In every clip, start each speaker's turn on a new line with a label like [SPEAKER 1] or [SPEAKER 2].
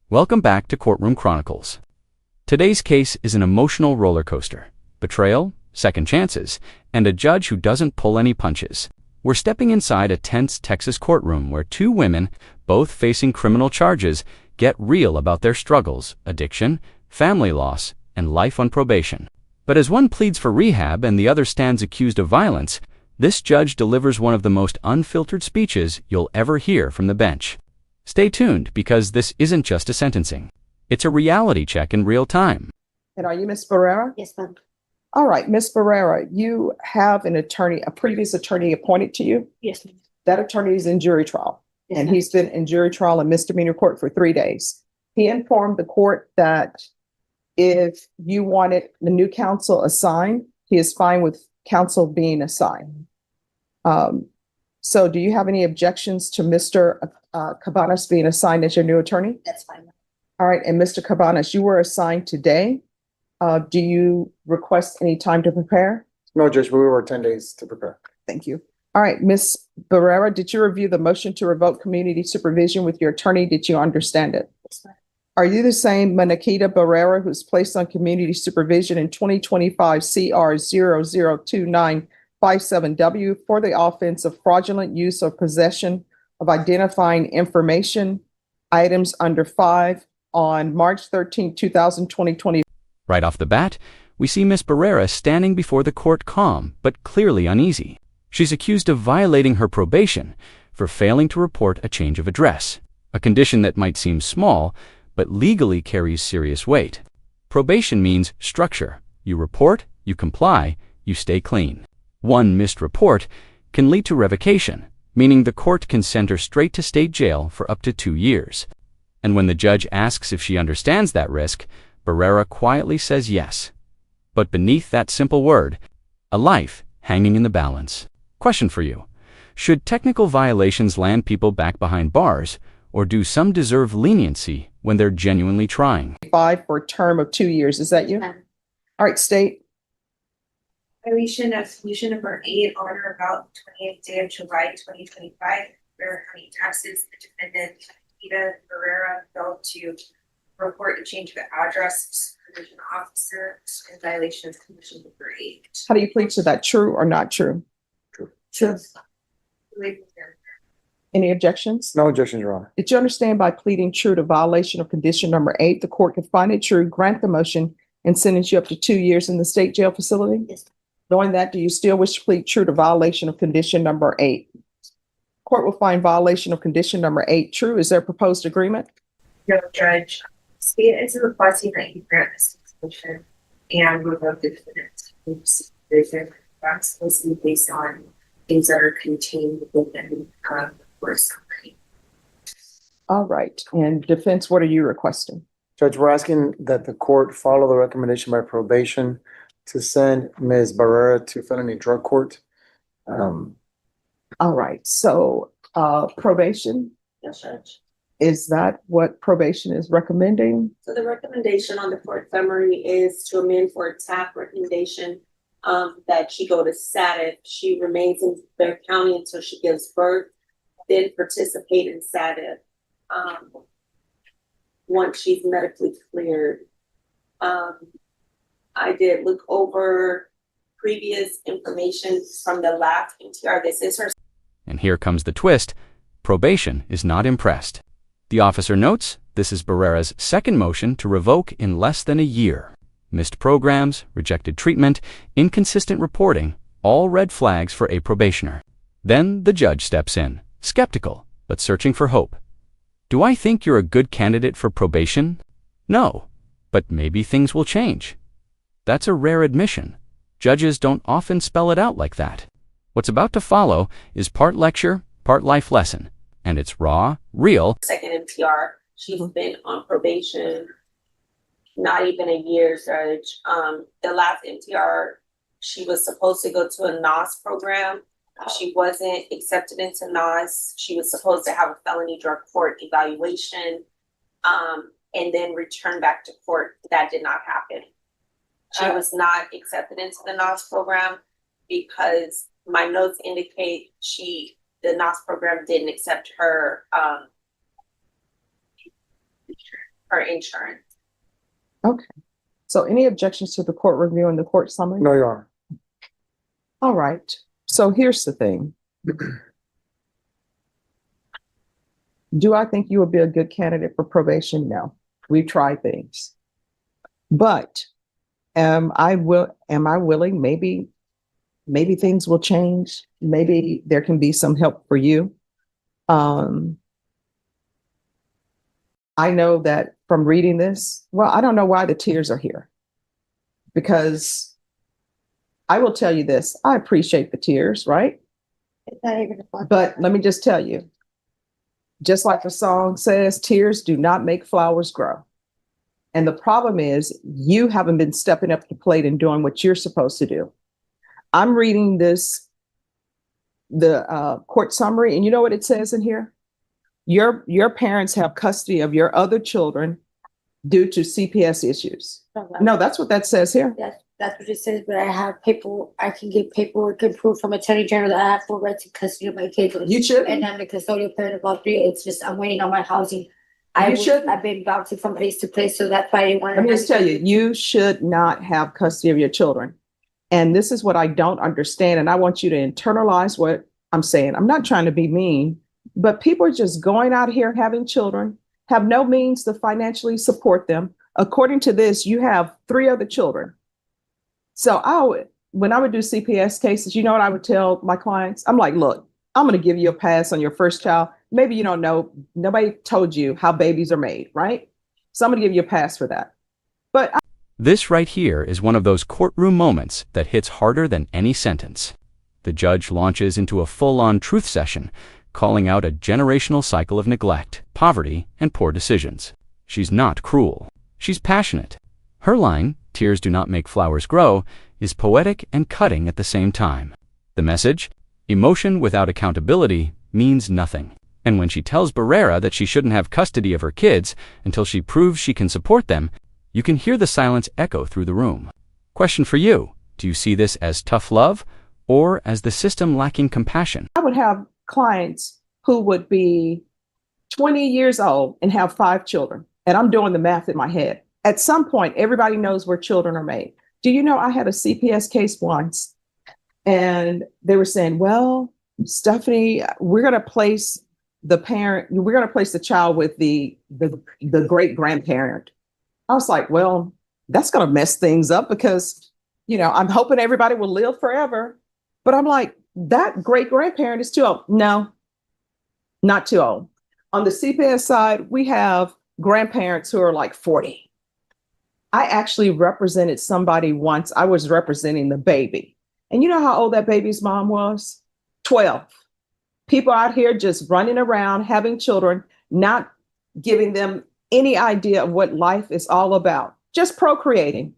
[SPEAKER 1] Welcome back to Courtroom Chronicles. Today's case is an emotional roller coaster. Betrayal, second chances, and a judge who doesn't pull any punches. We're stepping inside a tense Texas courtroom where two women, both facing criminal charges, get real about their struggles, addiction, family loss, and life on probation. But as one pleads for rehab and the other stands accused of violence, this judge delivers one of the most unfiltered speeches you'll ever hear from the bench. Stay tuned, because this isn't just a sentencing. It's a reality check in real time.
[SPEAKER 2] And are you Ms. Barrera?
[SPEAKER 3] Yes, ma'am.
[SPEAKER 2] All right, Ms. Barrera, you have an attorney, a previous attorney appointed to you.
[SPEAKER 3] Yes, ma'am.
[SPEAKER 2] That attorney is in jury trial,
[SPEAKER 3] Yes,
[SPEAKER 2] and
[SPEAKER 3] ma'am.
[SPEAKER 2] he's been in jury trial and misdemeanor court for 3 days. He informed the court that if you wanted the new counsel assigned, he is fine with counsel being assigned. So do you have any objections to Mr. Cabanas being assigned as your new attorney?
[SPEAKER 3] That's fine, ma'am.
[SPEAKER 2] All right, and Mr. Cabanas, you were assigned today. Do you request any time to prepare?
[SPEAKER 4] No, Judge, we were 10 days to prepare.
[SPEAKER 2] Thank you. All right, Ms. Barrera, did you review the motion to revoke community supervision with your attorney? Did you understand it?
[SPEAKER 3] Yes, ma'am.
[SPEAKER 2] Are you the same Manakita Barrera who's placed on community supervision in 2025 CR 002957W for the offense of fraudulent use or possession of identifying information, items under 5 on March 13, 2020?
[SPEAKER 1] Right off the bat, we see Ms. Barrera standing before the court calm but clearly uneasy. She's accused of violating her probation for failing to report a change of address, a condition that might seem small but legally carries serious weight. Probation means structure. You report, you comply, you stay clean. One missed report can lead to revocation, meaning the court can send her straight to state jail for up to 2 years. And when the judge asks if she understands that risk, Barrera quietly says yes. But beneath that simple word, a life hanging in the balance. Question for you. Should technical violations land people back behind bars, or do some deserve leniency when they're genuinely trying?
[SPEAKER 2] 5 for a term of 2 years. Is that you?
[SPEAKER 3] Ma'am.
[SPEAKER 2] All right, state.
[SPEAKER 5] Violation of solution number 8 on or about 28th day of July 2025, Barrera County, Texas. The defendant, Ida Barrera, failed to report a change of address to supervision officer in violation of condition number 8.
[SPEAKER 2] How do you plead to that? True or not true?
[SPEAKER 3] True.
[SPEAKER 2] Any objections?
[SPEAKER 4] No objection, Your Honor.
[SPEAKER 2] Did you understand by pleading true to violation of condition number 8, the court could find it true, grant the motion, and sentence you up to 2 years in the state jail facility?
[SPEAKER 3] Yes.
[SPEAKER 2] Knowing that, do you still wish to plead true to violation of condition number 8? Court will find violation of condition number 8 true. Is there a proposed agreement?
[SPEAKER 5] No, Judge. State is requesting that you grant this motion and revoke the defendant's supervision. That's supposed to be based on things that are contained within the course company.
[SPEAKER 2] All right. And defense, what are you requesting?
[SPEAKER 4] Judge, we're asking that the court follow the recommendation by probation to send Ms. Barrera to felony drug court.
[SPEAKER 2] All right. So probation,
[SPEAKER 3] Yes, Judge.
[SPEAKER 2] is that what probation is recommending?
[SPEAKER 6] So the recommendation on the court summary is to amend for a TAP recommendation that she go to SATIF. She remains in Bear County until she gives birth, then participate in SATIF once she's medically cleared. I did look over previous information from the last NTR. This is her.
[SPEAKER 1] And here comes the twist. Probation is not impressed. The officer notes this is Barrera's second motion to revoke in less than a year. Missed programs, rejected treatment, inconsistent reporting, all red flags for a probationer. Then the judge steps in, skeptical, but searching for hope. Do I think you're a good candidate for probation? No, but maybe things will change. That's a rare admission. Judges don't often spell it out like that. What's about to follow is part lecture, part life lesson, and it's raw, real.
[SPEAKER 6] Second NTR. She's been on probation not even a year, Judge. The last NTR, she was supposed to go to a NOS program. She wasn't accepted into NOS. She was supposed to have a felony drug court evaluation and then return back to court. That did not happen. She was not accepted into the NOS program because my notes indicate the NOS program didn't accept her her insurance.
[SPEAKER 2] Okay. So any objections to the court review and the court summary?
[SPEAKER 4] No, Your Honor.
[SPEAKER 2] All right. So here's the thing. Do I think you would be a good candidate for probation? No. We've tried things. But am I willing? Maybe things will change. Maybe there can be some help for you. I know that from reading this, well, I don't know why the tears are here. Because I will tell you this, I appreciate the tears, right?
[SPEAKER 3] It's not even a fun.
[SPEAKER 2] But let me just tell you, just like the song says, tears do not make flowers grow. And the problem is you haven't been stepping up to the plate and doing what you're supposed to do. I'm reading the court summary, and you know what it says in here? Your parents have custody of your other children due to CPS issues. No, that's what that says here.
[SPEAKER 3] That's what it says, but I have paper, I can get paperwork and proof from Attorney General that I have full rights to custody of my kids.
[SPEAKER 2] You should.
[SPEAKER 3] And I'm the custodial parent of all three. It's just, I'm waiting on my housing.
[SPEAKER 2] You shouldn't.
[SPEAKER 3] I've been bouncing from place to place, so that's why I didn't want to.
[SPEAKER 2] Let me just tell you, you should not have custody of your children. And this is what I don't understand. And I want you to internalize what I'm saying. I'm not trying to be mean, but people are just going out here having children, have no means to financially support them. According to this, you have 3 other children. So when I would do CPS cases, you know what I would tell my clients? I'm like, look, I'm going to give you a pass on your first child. Maybe you don't know, nobody told you how babies are made, right? So I'm going to give you a pass for that. But
[SPEAKER 1] This right here is one of those courtroom moments that hits harder than any sentence. The judge launches into a full-on truth session, calling out a generational cycle of neglect, poverty, and poor decisions. She's not cruel. She's passionate. Her line, "Tears do not make flowers grow," is poetic and cutting at the same time. The message, emotion without accountability, means nothing. And when she tells Barrera that she shouldn't have custody of her kids until she proves she can support them, you can hear the silence echo through the room. Question for you: do you see this as tough love or as the system lacking compassion?
[SPEAKER 2] I would have clients who would be 20 years old and have 5 children. And I'm doing the math in my head. At some point, everybody knows where children are made. Do you know I had a CPS case once and they were saying, well, Stephanie, we're going to place the child with the great grandparent. I was like, well, that's going to mess things up because, I'm hoping everybody will live forever. But I'm like, that great grandparent is too old. No, not too old. On the CPS side, we have grandparents who are like 40. I actually represented somebody once. I was representing the baby. And you know how old that baby's mom was? 12. People out here just running around, having children, not giving them any idea of what life is all about, just procreating.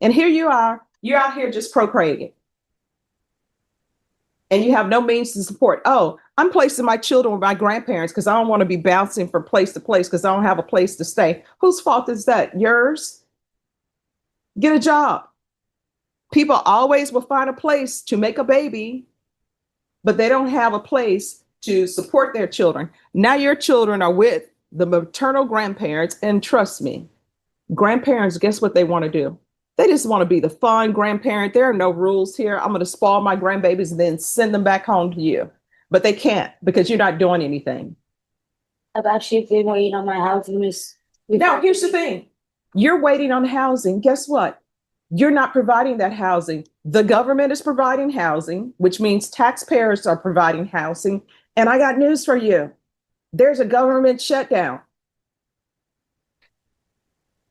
[SPEAKER 2] And here you are, you're out here just procreating. And you have no means to support. Oh, I'm placing my children with my grandparents because I don't want to be bouncing from place to place because I don't have a place to stay. Whose fault is that? Yours? Get a job. People always will find a place to make a baby, but they don't have a place to support their children. Now your children are with the maternal grandparents, and trust me, grandparents, guess what they want to do? They just want to be the fun grandparent. There are no rules here. I'm going to spoil my grandbabies and then send them back home to you. But they can't because you're not doing anything.
[SPEAKER 3] I've actually been waiting on my housing, Miss.
[SPEAKER 2] Now, here's the thing. You're waiting on housing. Guess what? You're not providing that housing. The government is providing housing, which means taxpayers are providing housing. And I got news for you. There's a government shutdown.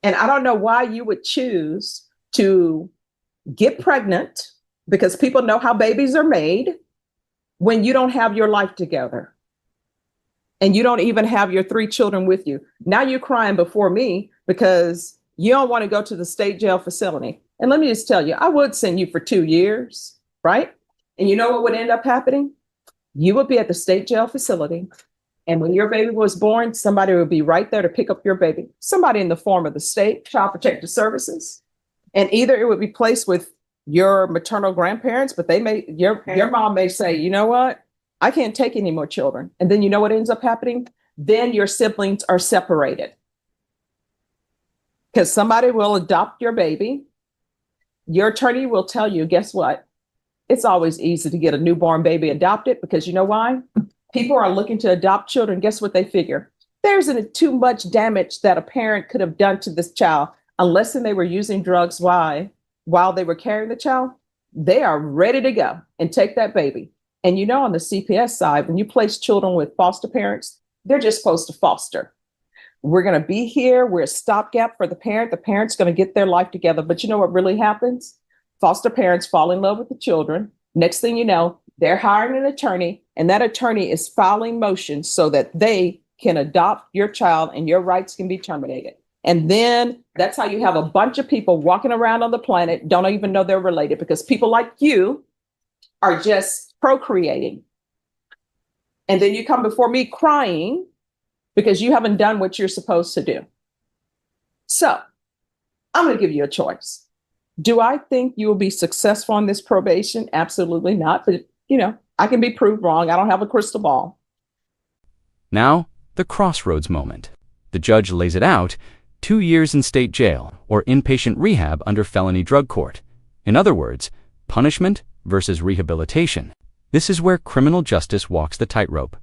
[SPEAKER 2] And I don't know why you would choose to get pregnant, because people know how babies are made, when you don't have your life together. And you don't even have your 3 children with you. Now you're crying before me because you don't want to go to the state jail facility. And let me just tell you, I would send you for 2 years, right? And you know what would end up happening? You would be at the state jail facility. And when your baby was born, somebody would be right there to pick up your baby. Somebody in the form of the state, Child Protective Services. And either it would be placed with your maternal grandparents, but your mom may say, you know what? I can't take any more children. And then you know what ends up happening? Then your siblings are separated. Because somebody will adopt your baby. Your attorney will tell you, guess what? It's always easy to get a newborn baby adopted because you know why? People are looking to adopt children. Guess what they figure? There isn't too much damage that a parent could have done to this child unless they were using drugs while they were carrying the child. They are ready to go and take that baby. And you know, on the CPS side, when you place children with foster parents, they're just supposed to foster. We're going to be here. We're a stopgap for the parent. The parent's going to get their life together. But you know what really happens? Foster parents fall in love with the children. Next thing you know, they're hiring an attorney, and that attorney is filing motions so that they can adopt your child and your rights can be terminated. And then that's how you have a bunch of people walking around on the planet, don't even know they're related because people like you are just procreating. And then you come before me crying because you haven't done what you're supposed to do. So I'm going to give you a choice. Do I think you will be successful on this probation? Absolutely not. But, you know, I can be proved wrong. I don't have a crystal ball.
[SPEAKER 1] Now, the crossroads moment. The judge lays it out: 2 years in state jail or inpatient rehab under felony drug court. In other words, punishment versus rehabilitation. This is where criminal justice walks the tightrope.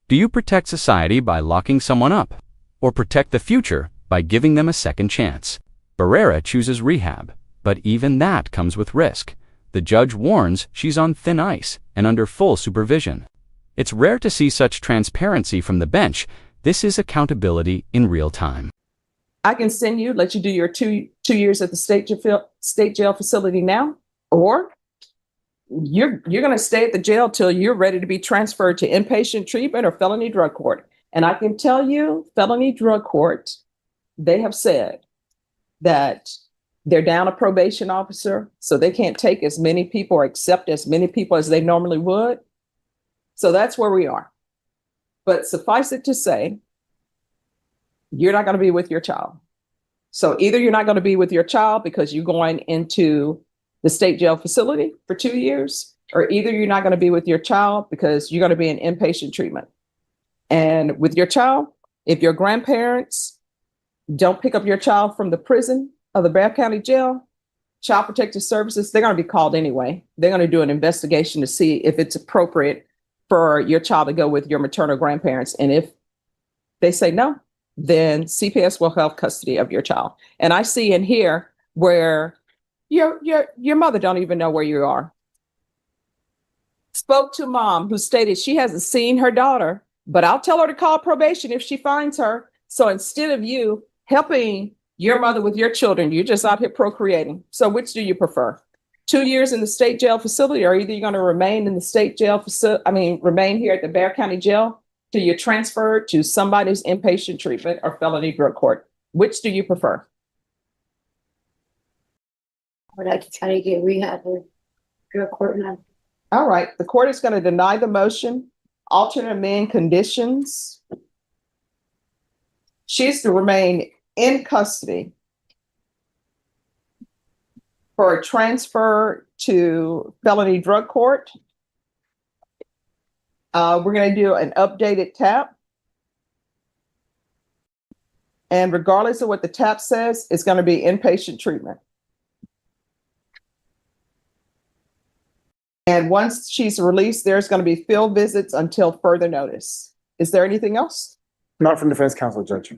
[SPEAKER 1] Do you protect society by locking someone up, or protect the future by giving them a second chance? Barrera chooses rehab, but even that comes with risk. The judge warns she's on thin ice and under full supervision. It's rare to see such transparency from the bench. This is accountability in real time.
[SPEAKER 2] I can send you, let you do your two years at the state jail facility now, or you're going to stay at the jail till you're ready to be transferred to inpatient treatment or felony drug court. And I can tell you, felony drug court, they have said that they're down a probation officer, so they can't take as many people or accept as many people as they normally would. So that's where we are. But suffice it to say, you're not going to be with your child. So either you're not going to be with your child because you're going into the state jail facility for 2 years, or either you're not going to be with your child because you're going to be in inpatient treatment. And with your child, if your grandparents don't pick up your child from the prison of the Bexar County Jail, Child Protective Services, they're going to be called anyway. They're going to do an investigation to see if it's appropriate for your child to go with your maternal grandparents. And if they say no, then CPS will have custody of your child. And I see in here where your mother don't even know where you are. Spoke to mom who stated she hasn't seen her daughter, but I'll tell her to call probation if she finds her. So instead of you helping your mother with your children, you're just out here procreating. So which do you prefer? 2 years in the state jail facility, or either you're going to remain in the state jail facility, remain here at the Bexar County Jail till you're transferred to somebody's inpatient treatment or felony drug court. Which do you prefer?
[SPEAKER 3] I would like to try to get rehab or drug court now.
[SPEAKER 2] All right. The court is going to deny the motion, alternate amend conditions. She's to remain in custody for a transfer to felony drug court. We're going to do an updated TAP. And regardless of what the TAP says, it's going to be inpatient treatment. And once she's released, there's going to be field visits until further notice. Is there anything else?
[SPEAKER 4] Not from defense counsel, Judge.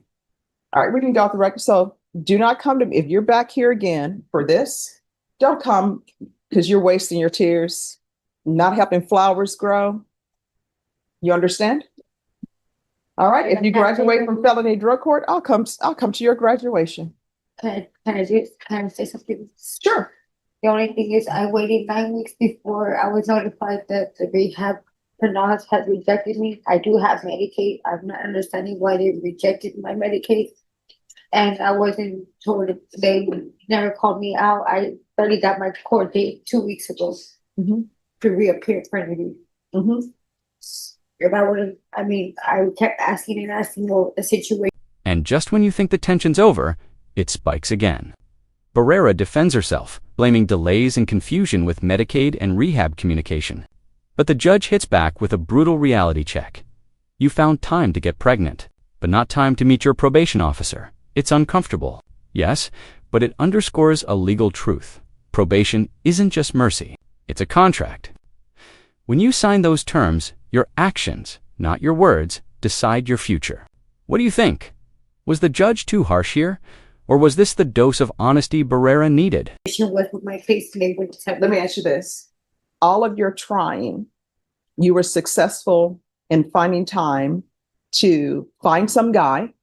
[SPEAKER 2] All right, we can go off the record. So do not come to me. If you're back here again for this, don't come because you're wasting your tears, not helping flowers grow. You understand? All right. If you graduate from felony drug court, I'll come to your graduation.
[SPEAKER 3] Can I say something?
[SPEAKER 2] Sure.
[SPEAKER 3] The only thing is I waited 9 weeks before I was notified that the rehab nurse had rejected me. I do have Medicaid. I'm not understanding why they rejected my Medicaid. And I wasn't told, they never called me out. I already got my court date 2 weeks ago to reappear for an interview. If I would have, I kept asking and asking the situation.
[SPEAKER 1] And just when you think the tension's over, it spikes again. Barrera defends herself, blaming delays and confusion with Medicaid and rehab communication. But the judge hits back with a brutal reality check. You found time to get pregnant, but not time to meet your probation officer. It's uncomfortable. Yes, but it underscores a legal truth. Probation isn't just mercy, it's a contract. When you sign those terms, your actions, not your words, decide your future. What do you think? Was the judge too harsh here? Or was this the dose of honesty Barrera needed?
[SPEAKER 3] Was with my case today with
[SPEAKER 2] Let me ask you this. All of your trying, you were successful in finding time to find some guy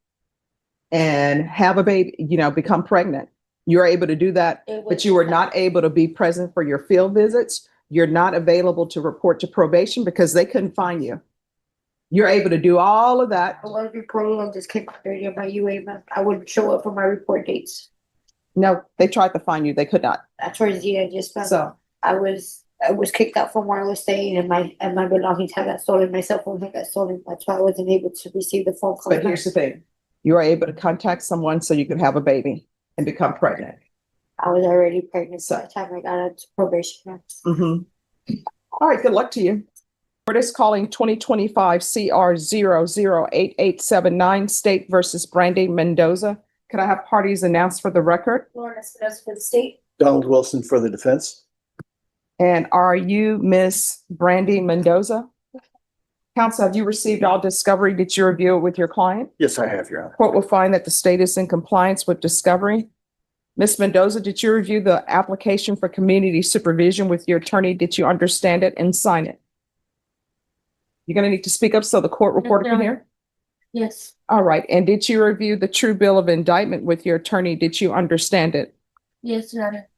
[SPEAKER 2] and have a baby, become pregnant. You were able to do that, but you were not able to be present for your field visits. You're not available to report to probation because they couldn't find you. You're able to do all of that.
[SPEAKER 3] I was reporting on this case on my UA. I wouldn't show up for my report dates.
[SPEAKER 2] No, they tried to find you. They could not.
[SPEAKER 3] That's where I just found.
[SPEAKER 2] So
[SPEAKER 3] I was kicked out from where I was staying, and my belongings had got stolen. My cell phone had got stolen. That's why I wasn't able to receive the phone call.
[SPEAKER 2] but here's the thing. You are able to contact someone so you could have a baby and become pregnant.
[SPEAKER 3] I was already pregnant by the time I got out to probation.
[SPEAKER 2] Mm-hmm. All right, good luck to you. Court is calling 2025 CR 008879 State versus Brandy Mendoza. Could I have parties announced for the record?
[SPEAKER 5] Lauren Espinosa for the state.
[SPEAKER 7] Donald Wilson for the defense.
[SPEAKER 2] And are you Miss Brandy Mendoza? Counsel, have you received all discovery? Did you review it with your client?
[SPEAKER 7] Yes, I have, Your Honor.
[SPEAKER 2] Court will find that the state is in compliance with discovery. Ms. Mendoza, did you review the application for community supervision with your attorney? Did you understand it and sign it? You're going to need to speak up so the court reporter can hear.
[SPEAKER 3] Yes.
[SPEAKER 2] All right. And did you review the true bill of indictment with your attorney? Did you understand it?
[SPEAKER 3] Yes, Your Honor.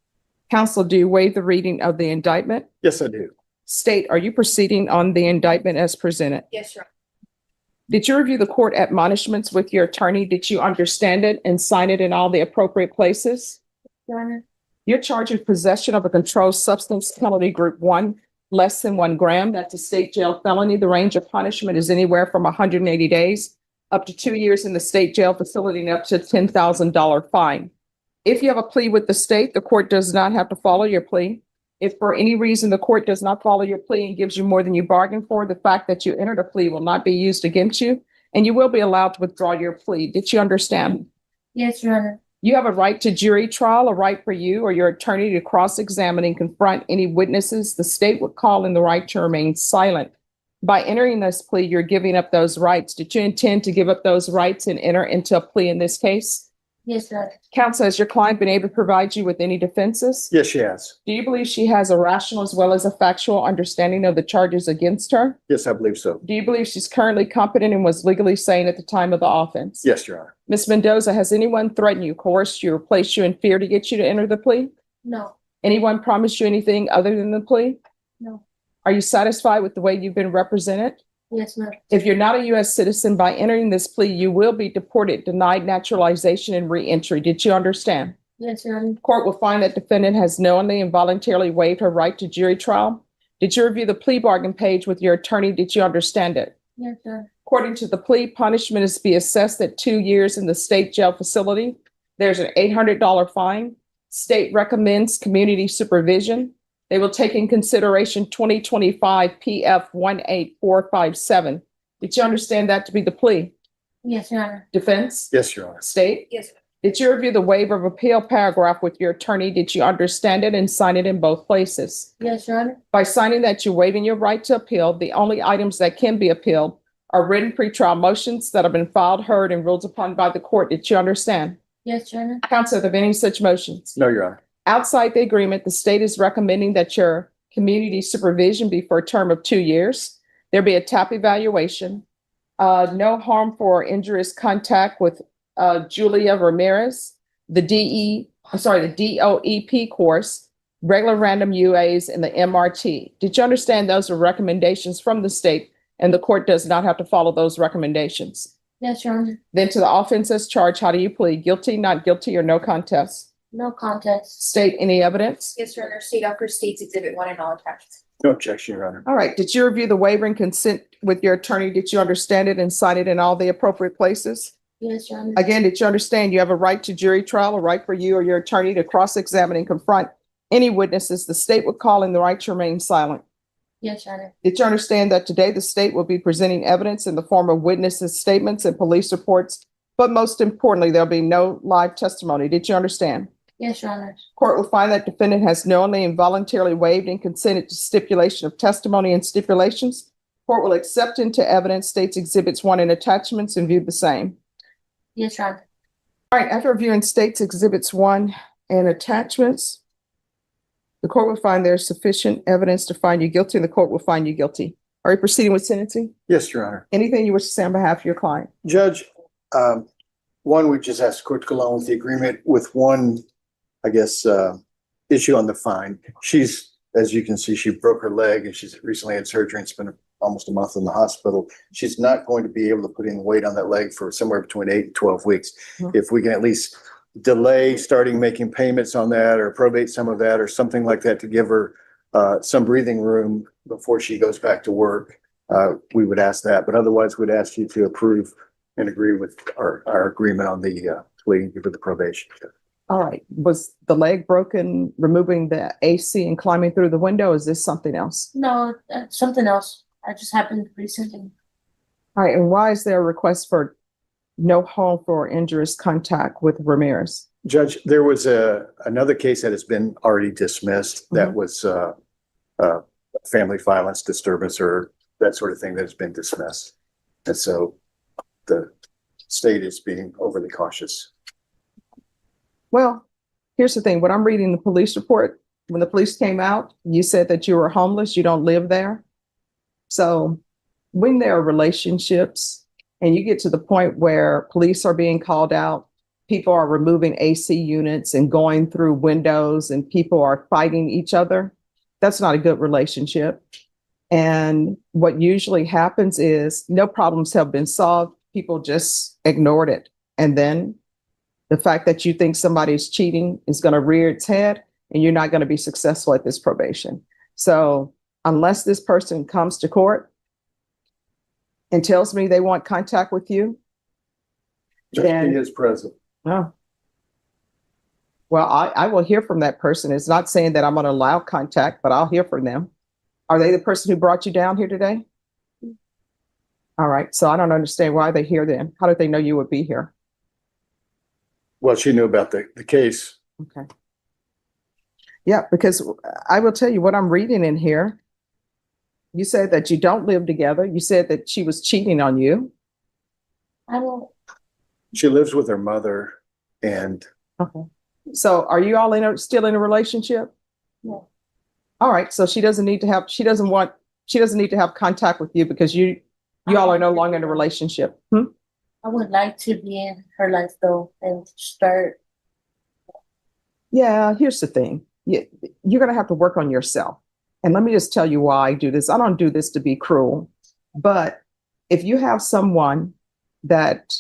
[SPEAKER 2] Counsel, do you waive the reading of the indictment?
[SPEAKER 7] Yes, I do.
[SPEAKER 2] State, are you proceeding on the indictment as presented?
[SPEAKER 5] Yes, Your Honor.
[SPEAKER 2] Did you review the court admonishments with your attorney? Did you understand it and sign it in all the appropriate places?
[SPEAKER 3] Your Honor.
[SPEAKER 2] You're charged with possession of a controlled substance, penalty group 1, less than 1 gram. That's a state jail felony. The range of punishment is anywhere from 180 days up to 2 years in the state jail facility and up to $10,000 fine. If you have a plea with the state, the court does not have to follow your plea. If for any reason the court does not follow your plea and gives you more than you bargained for, the fact that you entered a plea will not be used against you, and you will be allowed to withdraw your plea. Did you understand?
[SPEAKER 3] Yes, Your Honor.
[SPEAKER 2] You have a right to jury trial, a right for you or your attorney to cross-examine and confront any witnesses. The state would call in the right to remain silent. By entering this plea, you're giving up those rights. Did you intend to give up those rights and enter into a plea in this case?
[SPEAKER 3] Yes, Your Honor.
[SPEAKER 2] Counsel, has your client been able to provide you with any defenses?
[SPEAKER 7] Yes, she has.
[SPEAKER 2] Do you believe she has a rational as well as a factual understanding of the charges against her?
[SPEAKER 7] Yes, I believe so.
[SPEAKER 2] Do you believe she's currently competent and was legally sane at the time of the offense?
[SPEAKER 7] Yes, Your Honor.
[SPEAKER 2] Ms. Mendoza, has anyone threatened you, coerced you, or placed you in fear to get you to enter the plea?
[SPEAKER 3] No.
[SPEAKER 2] Anyone promised you anything other than the plea?
[SPEAKER 3] No.
[SPEAKER 2] Are you satisfied with the way you've been represented?
[SPEAKER 3] Yes, ma'am.
[SPEAKER 2] If you're not a U.S. citizen, by entering this plea, you will be deported, denied naturalization, and reentry. Did you understand?
[SPEAKER 3] Yes, Your Honor.
[SPEAKER 2] Court will find that defendant has knowingly and voluntarily waived her right to jury trial. Did you review the plea bargain page with your attorney? Did you understand it?
[SPEAKER 3] Yes, Your Honor.
[SPEAKER 2] According to the plea, punishment is to be assessed at 2 years in the state jail facility. There's an $800 fine. State recommends community supervision. They will take in consideration 2025 PF 18457. Did you understand that to be the plea?
[SPEAKER 3] Yes, Your Honor.
[SPEAKER 2] Defense?
[SPEAKER 7] Yes, Your Honor.
[SPEAKER 2] State?
[SPEAKER 5] Yes, Your
[SPEAKER 2] Did you review the waiver of appeal paragraph with your attorney? Did you understand it and sign it in both places?
[SPEAKER 3] Yes, Your Honor.
[SPEAKER 2] By signing that, you're waiving your right to appeal. The only items that can be appealed are written pretrial motions that have been filed, heard, and ruled upon by the court. Did you understand?
[SPEAKER 3] Yes, Your Honor.
[SPEAKER 2] Counsel, are there any such motions?
[SPEAKER 7] No, Your Honor.
[SPEAKER 2] Outside the agreement, the state is recommending that your community supervision be for a term of 2 years. There be a TAP evaluation, no harmful or injurious contact with Julia Ramirez, the DOEP course, regular random UAs, and the MRT. Did you understand those are recommendations from the state and the court does not have to follow those recommendations?
[SPEAKER 3] Yes, Your Honor.
[SPEAKER 2] Then to the offenses charged, how do you plead? Guilty, not guilty, or no contest?
[SPEAKER 3] No contest.
[SPEAKER 2] State any evidence?
[SPEAKER 5] Yes, Your Honor. State offers States Exhibit 1 and all attached.
[SPEAKER 7] No objection, Your Honor.
[SPEAKER 2] All right. Did you review the waiver and consent with your attorney? Did you understand it and sign it in all the appropriate places?
[SPEAKER 3] Yes, Your Honor.
[SPEAKER 2] Again, did you understand you have a right to jury trial, a right for you or your attorney to cross-examine and confront any witnesses the state would call in the right to remain silent?
[SPEAKER 3] Yes, Your Honor.
[SPEAKER 2] Did you understand that today the state will be presenting evidence in the form of witnesses' statements and police reports But most importantly, there'll be no live testimony. Did you understand?
[SPEAKER 3] Yes, Your Honor.
[SPEAKER 2] Court will find that defendant has knowingly and voluntarily waived and consented to stipulation of testimony and stipulations. Court will accept into evidence states exhibits 1 and attachments and view the same.
[SPEAKER 3] Yes, Your Honor.
[SPEAKER 2] All right, after reviewing states exhibits 1 and attachments, the court will find there's sufficient evidence to find you guilty, and the court will find you guilty. Are you proceeding with sentencing?
[SPEAKER 7] Yes, Your Honor.
[SPEAKER 2] Anything you wish to say on behalf of your client?
[SPEAKER 7] Judge, one, we just asked the court to go along with the agreement with one, I guess, issue on the fine. She's, as you can see, she broke her leg and she's recently had surgery and spent almost a month in the hospital. She's not going to be able to put any weight on that leg for somewhere between 8 and 12 weeks. If we can at least delay starting making payments on that or probate some of that or something like that to give her some breathing room before she goes back to work, we would ask that. But otherwise, we'd ask you to approve and agree with our agreement on the plea for the probation.
[SPEAKER 2] All right. Was the leg broken, removing the AC and climbing through the window? Is this something else?
[SPEAKER 3] No, something else. I just happened recently.
[SPEAKER 2] All right. And why is there a request for no harmful or injurious contact with Ramirez?
[SPEAKER 7] Judge, there was another case that has been already dismissed that was family violence disturbance or that sort of thing that has been dismissed. And so the state is being overly cautious.
[SPEAKER 2] Well, here's the thing. When I'm reading the police report, when the police came out, you said that you were homeless, you don't live there. So when there are relationships and you get to the point where police are being called out, people are removing AC units and going through windows and people are fighting each other, that's not a good relationship. And what usually happens is no problems have been solved. People just ignored it. And then the fact that you think somebody's cheating is going to rear its head and you're not going to be successful at this probation. So unless this person comes to court and tells me they want contact with you,
[SPEAKER 7] Judge, he is present.
[SPEAKER 2] oh, well, I will hear from that person. It's not saying that I'm going to allow contact, but I'll hear from them. Are they the person who brought you down here today? All right. So I don't understand why they're here then. How did they know you would be here?
[SPEAKER 7] Well, she knew about the case.
[SPEAKER 2] Okay. Yeah, because I will tell you what I'm reading in here. You said that you don't live together. You said that she was cheating on you.
[SPEAKER 3] I don't.
[SPEAKER 7] She lives with her mother and
[SPEAKER 2] Okay. So are you all still in a relationship?
[SPEAKER 3] Yeah.
[SPEAKER 2] All right. So she doesn't need to have contact with you because you all are no longer in a relationship.
[SPEAKER 3] I would like to be in her life though and start.
[SPEAKER 2] Yeah, here's the thing. You're going to have to work on yourself. And let me just tell you why I do this. I don't do this to be cruel, but if you have someone that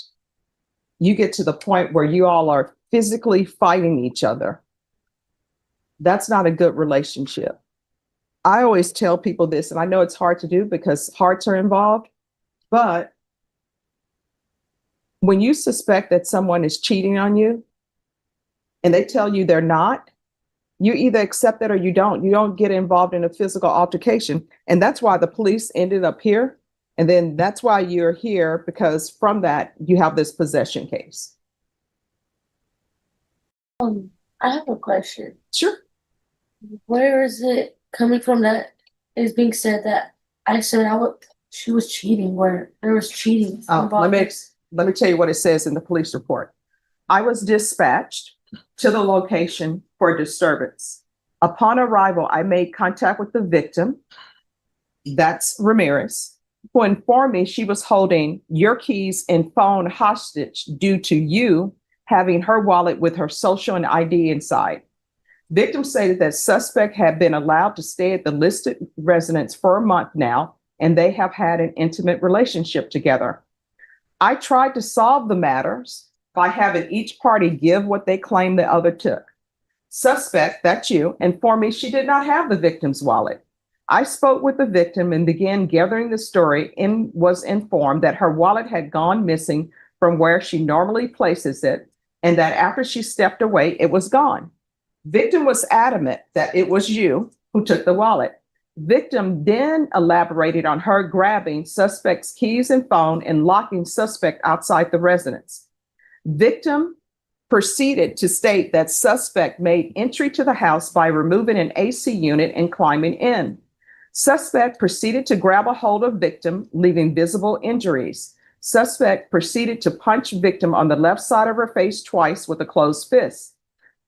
[SPEAKER 2] you get to the point where you all are physically fighting each other, that's not a good relationship. I always tell people this, and I know it's hard to do because hearts are involved, but when you suspect that someone is cheating on you and they tell you they're not, you either accept it or you don't. You don't get involved in a physical altercation. And that's why the police ended up here. And then that's why you're here, because from that, you have this possession case.
[SPEAKER 3] I have a question.
[SPEAKER 2] Sure.
[SPEAKER 3] Where is it coming from that is being said that I said she was cheating, where there was cheating involved?
[SPEAKER 2] Let me tell you what it says in the police report. I was dispatched to the location for a disturbance. Upon arrival, I made contact with the victim, that's Ramirez, who informed me she was holding your keys and phone hostage due to you having her wallet with her social and ID inside. Victim stated that suspect had been allowed to stay at the listed residence for a month now, and they have had an intimate relationship together. I tried to solve the matters by having each party give what they claim the other took. Suspect, that's you, informed me she did not have the victim's wallet. I spoke with the victim and began gathering the story and was informed that her wallet had gone missing from where she normally places it, and that after she stepped away, it was gone. Victim was adamant that it was you who took the wallet. Victim then elaborated on her grabbing suspect's keys and phone and locking suspect outside the residence. Victim proceeded to state that suspect made entry to the house by removing an AC unit and climbing in. Suspect proceeded to grab a hold of victim, leaving visible injuries. Suspect proceeded to punch victim on the left side of her face twice with a closed fist.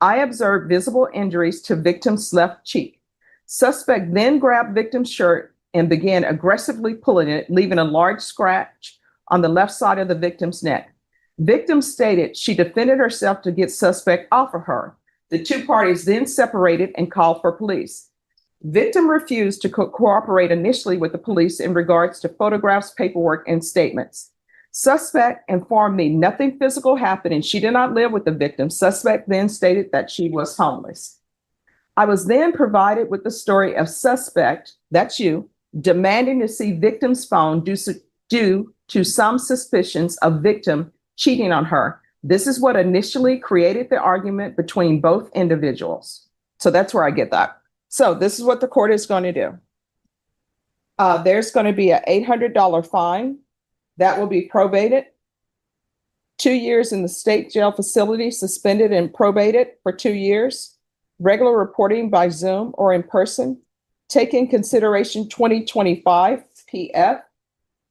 [SPEAKER 2] I observed visible injuries to victim's left cheek. Suspect then grabbed victim's shirt and began aggressively pulling it, leaving a large scratch on the left side of the victim's neck. Victim stated she defended herself to get suspect off of her. The two parties then separated and called for police. Victim refused to cooperate initially with the police in regards to photographs, paperwork, and statements. Suspect informed me nothing physical happened and she did not live with the victim. Suspect then stated that she was homeless. I was then provided with the story of suspect, that's you, demanding to see victim's phone due to some suspicions of victim cheating on her. This is what initially created the argument between both individuals. So that's where I get that. So this is what the court is going to do. There's going to be an $800 fine that will be probated. 2 years in the state jail facility, suspended and probated for 2 years. Regular reporting by Zoom or in person. Take in consideration 2025 PF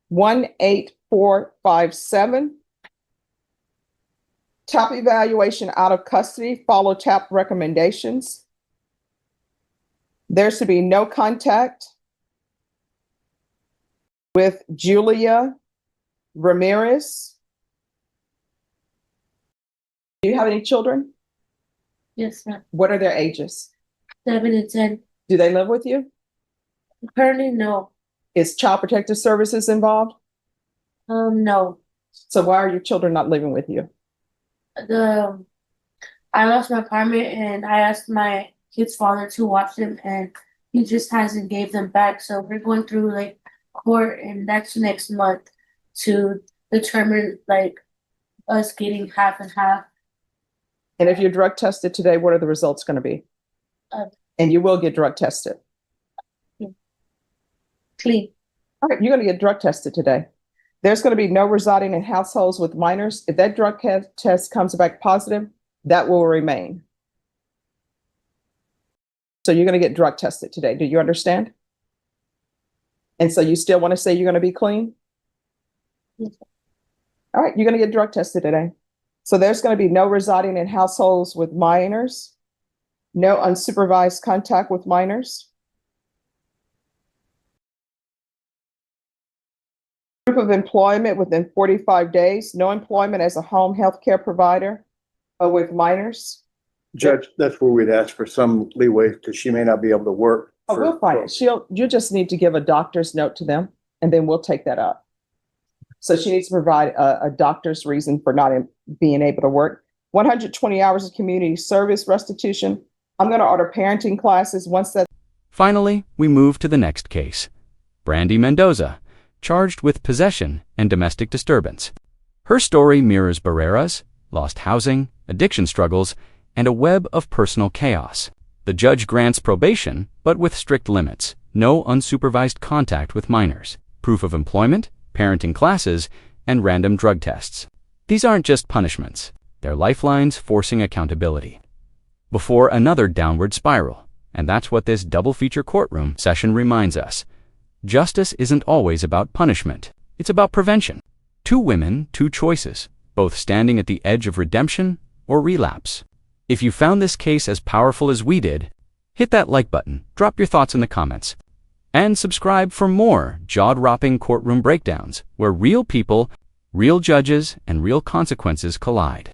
[SPEAKER 2] 18457. TAP evaluation out of custody, follow TAP recommendations. There's to be no contact with Julia Ramirez. Do you have any children?
[SPEAKER 8] Yes, ma'am.
[SPEAKER 2] What are their ages?
[SPEAKER 8] 7 and 10.
[SPEAKER 2] Do they live with you?
[SPEAKER 8] Currently, no.
[SPEAKER 2] Is Child Protective Services involved?
[SPEAKER 8] No.
[SPEAKER 2] So why are your children not living with you?
[SPEAKER 8] I lost my apartment and I asked my kid's father to watch them and he just hasn't gave them back. So we're going through like court and that's next month to determine like us getting half and half.
[SPEAKER 2] And if you're drug tested today, what are the results going to be? And you will get drug tested.
[SPEAKER 8] Clean.
[SPEAKER 2] All right, you're going to get drug tested today. There's going to be no residing in households with minors. If that drug test comes back positive, that will remain. So you're going to get drug tested today. Do you understand? And so you still want to say you're going to be clean?
[SPEAKER 8] Yes.
[SPEAKER 2] All right, you're going to get drug tested today. So there's going to be no residing in households with minors, no unsupervised contact with minors. Proof of employment within 45 days, no employment as a home health care provider with minors.
[SPEAKER 7] Judge, that's where we'd ask for some leeway because she may not be able to work.
[SPEAKER 2] Oh, we'll find it. You just need to give a doctor's note to them and then we'll take that up. So she needs to provide a doctor's reason for not being able to work. 120 hours of community service restitution. I'm going to order parenting classes once that.
[SPEAKER 1] Finally, we move to the next case. Brandy Mendoza, charged with possession and domestic disturbance. Her story mirrors Barrera's, lost housing, addiction struggles, and a web of personal chaos. The judge grants probation, but with strict limits. No unsupervised contact with minors. Proof of employment, parenting classes, and random drug tests. These aren't just punishments. They're lifelines forcing accountability before another downward spiral. And that's what this double feature courtroom session reminds us. Justice isn't always about punishment. It's about prevention. 2 women, 2 choices, both standing at the edge of redemption or relapse. If you found this case as powerful as we did, hit that like button, drop your thoughts in the comments, and subscribe for more jaw-dropping courtroom breakdowns where real people, real judges, and real consequences collide.